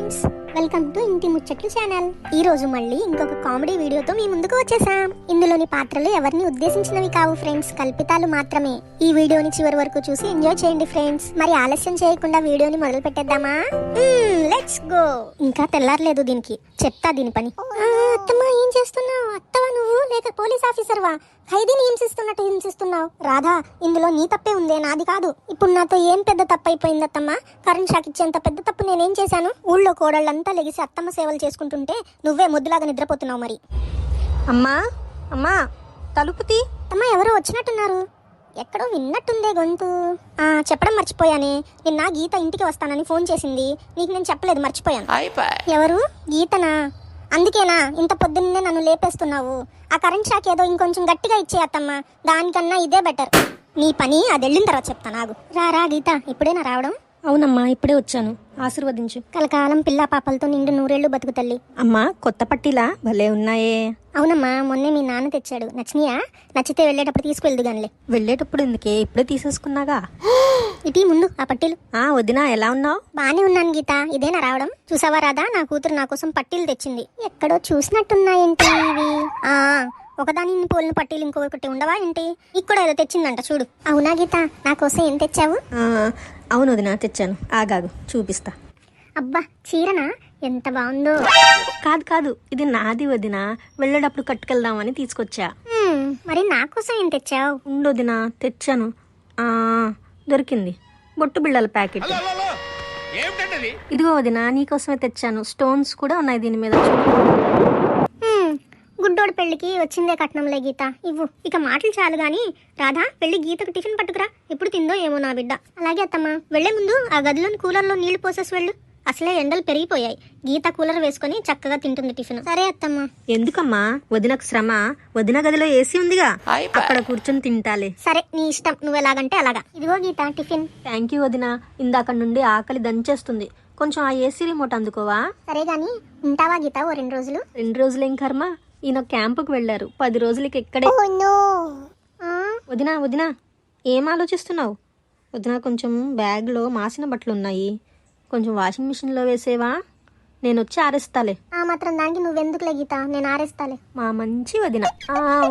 Friends, welcome to ఇంటి ముచ్చట్లు channel. ఈ రోజు మళ్ళీ ఇంకొక కామెడీ వీడియోతో మీ ముందుకు వచ్చేసాం. ఇందులోని పాత్రలు ఎవరిని ఉద్దేశించినవి కావు ఫ్రెండ్స్, కల్పితాలు మాత్రమే. ఈ వీడియోని చివరి వరకు చూసి ఎంజాయ్ చేయండి ఫ్రెండ్స్. మరి ఆలస్యం చేయకుండా వీడియోని మొదలు పెట్టేద్దామా? Let's go. ఇంకా తెల్లారలేదు దీనికి, చెప్తా దీని పని. అత్తమ్మా, ఏం చేస్తున్నావు? అత్తవా నువ్వు లేక పోలీస్ ఆఫీసర్వా? ఖైదీని హింసిస్తున్నట్టు హింసిస్తున్నావు. రాధా, ఇందులో నీ తప్పే ఉందే, నాది కాదు. ఇప్పుడు నాతో ఏం పెద్ద తప్పు అయిపోయింది అత్తమ్మా? కరెంట్ షాక్ ఇచ్చేంత పెద్ద తప్పు నేనేం చేశాను? ఊళ్ళో కోడళ్ళంతా లెగిసి అత్తమ్మ సేవలు చేసుకుంటుంటే నువ్వే ముద్దులాగా నిద్రపోతున్నావు. మరి అమ్మా అమ్మా తలుపు తీ. అమ్మా, ఎవరో వచ్చినట్టున్నారు. ఎక్కడో విన్నట్టుందే గొంతు. చెప్పడం మర్చిపోయానే, నిన్న గీత ఇంటికి వస్తానని ఫోన్ చేసింది. నీకు నేను చెప్పలేదు, మర్చిపోయాను. ఎవరు? గీతనా? అందుకేనా ఇంత పొద్దున్నే నన్ను లేపేస్తున్నావు? ఆ కరెంట్ షాక్ ఏదో ఇంకొంచెం గట్టిగా ఇచ్చేయత్తమ్మా, దానికన్నా ఇదే బెటర్. నీ పని అది వెళ్ళిన తర్వాత చెప్తా. నాకు రా గీత, ఇప్పుడేనా రావడం? అవునమ్మా, ఇప్పుడే వచ్చాను. ఆశీర్వదించు. కలకాలం పిల్లా పాపలతో నిండు నూరేళ్లు బతుకు తల్లి. అమ్మా, కొత్త పట్టీలా భలే ఉన్నాయే. అవునమ్మా, మొన్నే మీ నాన్న తెచ్చాడు. నచ్చినాయా? నచ్చితే వెళ్ళేటప్పుడు తీసుకువెళ్దు గానిలే. వెళ్ళేటప్పుడు ఎందుకే, ఇప్పుడే తీసేసుకున్నాగా. ఇటీ ముందు ఆ పట్టీలు. వదినా, ఎలా ఉన్నావు? బానే ఉన్నాను గీత, ఇదేనా రావడం? చూసావా రాదా, నా కూతురు నా కోసం పట్టీలు తెచ్చింది. ఎక్కడో చూసినట్టున్నాయేంటి ఇవి? ఒకదాని పోలిన పట్టీలు ఇంకొకటి ఉండవా ఏంటి? ఇక్కడ ఏదో తెచ్చిందంట చూడు. అవునా గీత, నా కోసం ఏం తెచ్చావు? అవును వదినా, తెచ్చాను. ఆగాగు, చూపిస్తా. అబ్బా, చీరనా? ఎంత బాగుందో. కాదు, ఇది నాది వదినా. వెళ్ళేటప్పుడు కట్టుకెళ్దామని తీసుకొచ్చా. మరి నా కోసం ఏం తెచ్చావు? ఉండొదినా, తెచ్చాను. దొరికింది, బొట్టు బిళ్ళల ప్యాకెట్. ఇదిగో వదినా, నీకోసమే తెచ్చాను. స్టోన్స్ కూడా ఉన్నాయి దీని మీద. గుడ్డోడు పెళ్లికి వచ్చిందే కట్నంలే గీత, ఇవ్వు. ఇక మాటలు చాలు గాని రాధా, వెళ్ళి గీతకు టిఫిన్ పట్టుకురా. ఎప్పుడు తిందో ఏమో నా బిడ్డ. అలాగే అత్తమ్మా, వెళ్లే ముందు ఆ గదిలోని కూలర్లో నీళ్లు పోసేసి వెళ్ళు. అసలే ఎండలు పెరిగిపోయాయి. గీత కూలర్ వేసుకుని చక్కగా తింటుంది టిఫిన్. సరే అత్తమ్మా. ఎందుకమ్మా వదినకు శ్రమ? వదిన గదిలో ఏసీ ఉందిగా, అక్కడ కూర్చొని తింటాలే. సరే, నీ ఇష్టం, నువ్వు ఎలాగంటే అలాగా. ఇదిగో గీత టిఫిన్. థ్యాంక్ యూ వదిన. ఇందాక నుండి ఆకలి దంచేస్తుంది. కొంచెం ఆ ఏసీ రిమోట్ అందుకోవా? సరే గాని, ఉంటావా గీత ఓ 2 రోజులు? 2 రోజులు ఏం కర్మ, ఈయన క్యాంపుకు వెళ్లారు. 10 రోజులకి ఎక్కడే. వదినా, ఏం ఆలోచిస్తున్నావు? వదిన, కొంచెం బ్యాగ్లో మాసిన బట్టలు ఉన్నాయి, కొంచెం వాషింగ్ మిషన్లో వేసేవా? నేను వచ్చి ఆరేస్తాలే. మాత్రం దానికి నువ్వెందుకులే గీత, నేను ఆరేస్తాలే. మా మంచి వదిన.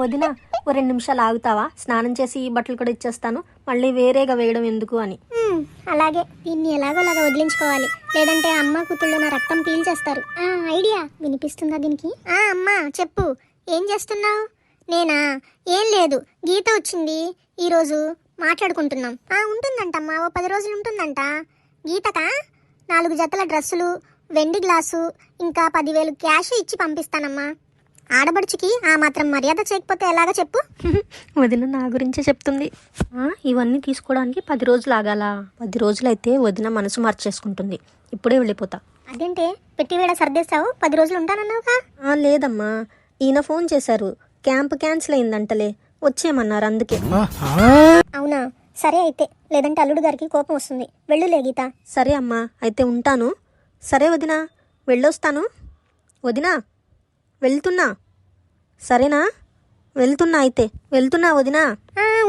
వదిన, ఓ 2 నిమిషాలు ఆగుతావా? స్నానం చేసి ఈ బట్టలు కూడా ఇచ్చేస్తాను, మళ్ళీ వేరేగా వేయడం ఎందుకు అని. అలాగే, దీన్ని ఎలాగోలాగా వదిలించుకోవాలి, లేదంటే అమ్మ కూతుళ్ళు నా రక్తం పీల్చేస్తారు. ఐడియా వినిపిస్తుందా దీనికి? అమ్మా చెప్పు, ఏం చేస్తున్నావు? నేనా? ఏం లేదు, గీత వచ్చింది ఈరోజు, మాట్లాడుకుంటున్నాం. ఉంటుందంటమ్మా, ఓ 10 రోజులు ఉంటుందంట. గీతకా 4 జతల డ్రెస్సులు, వెండి గ్లాసు, ఇంకా 10,000 క్యాష్ ఇచ్చి పంపిస్తానమ్మా. ఆడబడుచుకి ఆ మాత్రం మర్యాద చేయకపోతే ఎలాగా చెప్పు? వదిన నా గురించే చెప్తుంది. ఇవన్నీ తీసుకోవడానికి 10 రోజులు ఆగాల? 10 రోజులైతే వదిన మనసు మార్చేసుకుంటుంది. ఇప్పుడే వెళ్ళిపోతా. అదేంటే పెట్టివేడ సర్దేశావు? 10 రోజులు ఉంటానన్నావుగా. లేదమ్మా, ఈయన ఫోన్ చేశారు, క్యాంప్ క్యాన్సిల్ అయిందంటలే, వచ్చేయమన్నారు, అందుకే. అవునా? సరే అయితే, లేదంటే అల్లుడు గారికి కోపం వస్తుంది. వెళ్ళులే గీత. సరే అమ్మా, అయితే ఉంటాను. సరే వదినా, వెళ్ళొస్తాను. వదినా, వెళ్తున్నా. సరేనా? వెళ్తున్నా. అయితే వెళ్తున్నా వదినా.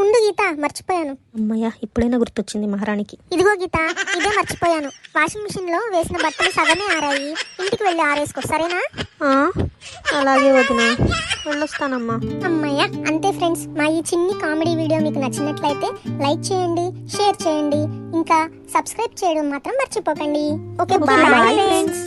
ఉండు గీత, మర్చిపోయాను. అమ్మయ్య, ఇప్పుడైనా గుర్తొచ్చింది మహారాణికి. ఇదిగో గీత, ఇదే మర్చిపోయాను. వాషింగ్ మిషన్ లో వేసిన బట్టలు సగమే ఆరాయి, ఇంటికి వెళ్ళి ఆరేసుకో, సరేనా? అలాగే వదినా, వెళ్ళొస్తానమ్మా. అమ్మయ్య, అంతే ఫ్రెండ్స్. మా ఈ చిన్ని కామెడీ వీడియో మీకు నచ్చినట్లయితే లైక్ చేయండి, షేర్ చేయండి, ఇంకా సబ్స్క్రైబ్ చేయడం మాత్రం మర్చిపోకండి. Okay, bye friends.